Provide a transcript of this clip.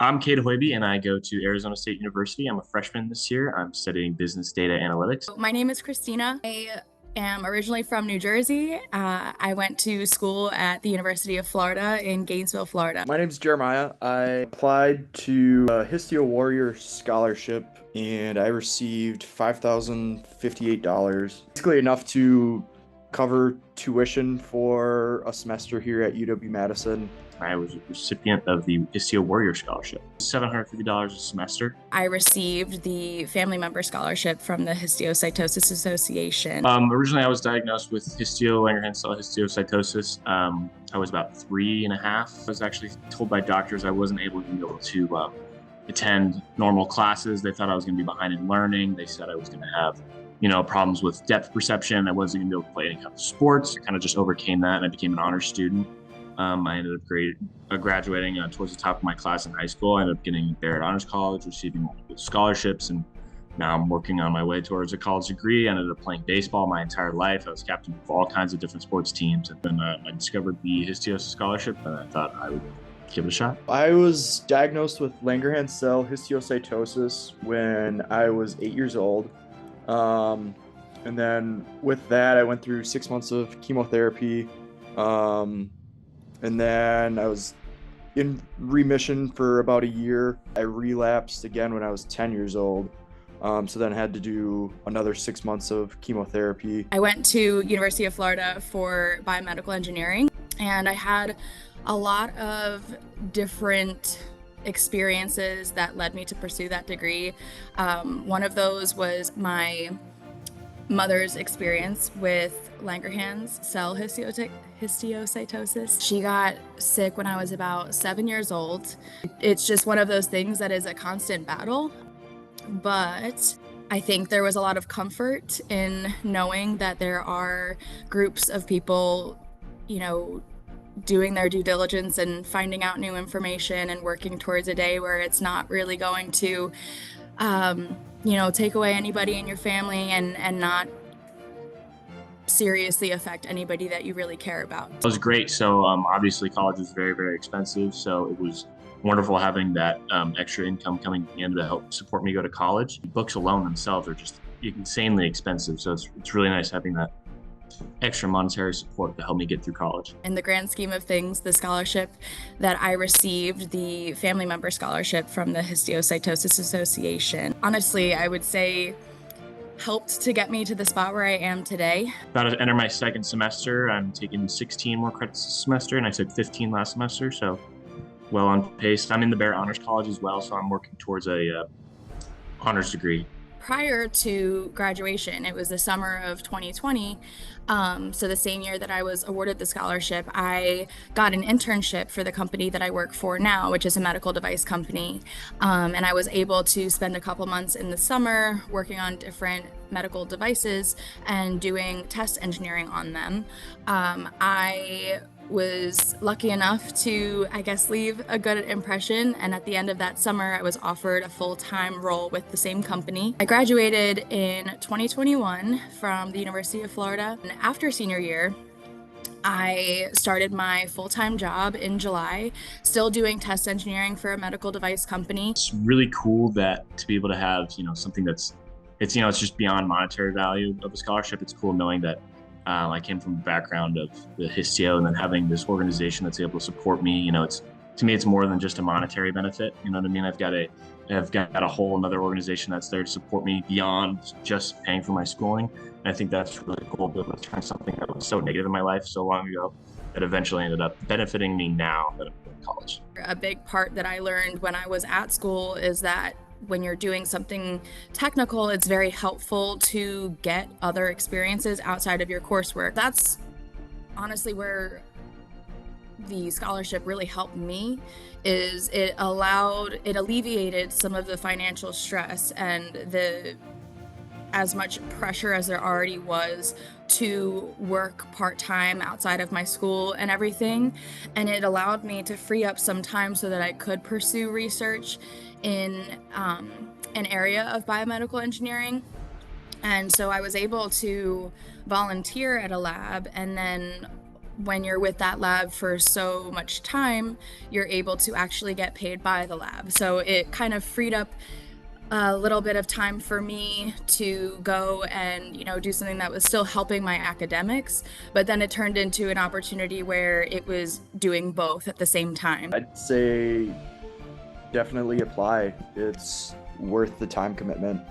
I'm Kate Hoiby, and I go to Arizona State University. I'm a freshman this year. I'm studying business data analytics. My name is Christina. I am originally from New Jersey. I went to school at the University of Florida in Gainesville, Florida. My name's Jeremiah. I applied to a Histio Warrior Scholarship and I received $5,058. Basically enough to cover tuition for a semester here at UW-Madison. I was a recipient of the Histio Warrior Scholarship, $750 a semester. I received the family member scholarship from the Histiocytosis Association. Originally, I was diagnosed with Langerhans cell histiocytosis. I was about 3.5. I was actually told by doctors I wasn't able to attend normal classes. They thought I was going to be behind in learning. They said I was going to have problems with depth perception. I wasn't going to be able to play any kind of sports. I kind of just overcame that, and I became an honors student. I ended up graduating towards the top of my class in high school. I ended up getting there at Honors College, receiving multiple scholarships, and now I'm working on my way towards a college degree. I ended up playing baseball my entire life. I was captain of all kinds of different sports teams. And then I discovered the Histio Scholarship, and I thought I would give it a shot. I was diagnosed with Langerhans cell histiocytosis when I was 8 years old. And then with that, I went through 6 months of chemotherapy. And then I was in remission for about a year. I relapsed again when I was 10 years old. So then I had to do another 6 months of chemotherapy. I went to University of Florida for biomedical engineering, and I had a lot of different experiences that led me to pursue that degree. One of those was my mother's experience with Langerhans cell histiocytosis. She got sick when I was about 7 years old. It's just one of those things that is a constant battle, but I think there was a lot of comfort in knowing that there are groups of people, doing their due diligence and finding out new information and working towards a day where it's not really going to take away anybody in your family and not seriously affect anybody that you really care about. It was great. So obviously college was very, very expensive. So it was wonderful having that extra income coming in to help support me go to college. Books alone themselves are just insanely expensive. So it's really nice having that extra monetary support to help me get through college. In the grand scheme of things, the scholarship that I received, the family member scholarship from the Histiocytosis Association, honestly, I would say helped to get me to the spot where I am today. About to enter my second semester. I'm taking 16 more credits this semester, and I took 15 last semester, so well on pace. I'm in the Barrett Honors College as well, so I'm working towards a honors degree. Prior to graduation, it was the summer of 2020, so the same year that I was awarded the scholarship, I got an internship for the company that I work for now, which is a medical device company, and I was able to spend a couple months in the summer working on different medical devices and doing test engineering on them. I was lucky enough to, leave a good impression, and at the end of that summer, I was offered a full-time role with the same company. I graduated in 2021 from the University of Florida, and after senior year, I started my full-time job in July, still doing test engineering for a medical device company. It's really cool that to be able to have, something it's just beyond monetary value of a scholarship. It's cool knowing that I came from a background of the Histio, and then having this organization that's able to support me. To me, it's more than just a monetary benefit. You know what I mean? I've got a whole another organization that's there to support me beyond just paying for my schooling. And I think that's really cool to be able to turn something that was so negative in my life so long ago that eventually ended up benefiting me now that I'm in college. A big part that I learned when I was at school is that when you're doing something technical, it's very helpful to get other experiences outside of your coursework. That's honestly where the scholarship really helped me, is it alleviated some of the financial stress and as much pressure as there already was to work part-time outside of my school and everything. And it allowed me to free up some time so that I could pursue research in an area of biomedical engineering. And so I was able to volunteer at a lab and then when you're with that lab for so much time, you're able to actually get paid by the lab. So it kind of freed up a little bit of time for me to go and, do something that was still helping my academics, but then it turned into an opportunity where it was doing both at the same time. I'd say definitely apply. It's worth the time commitment.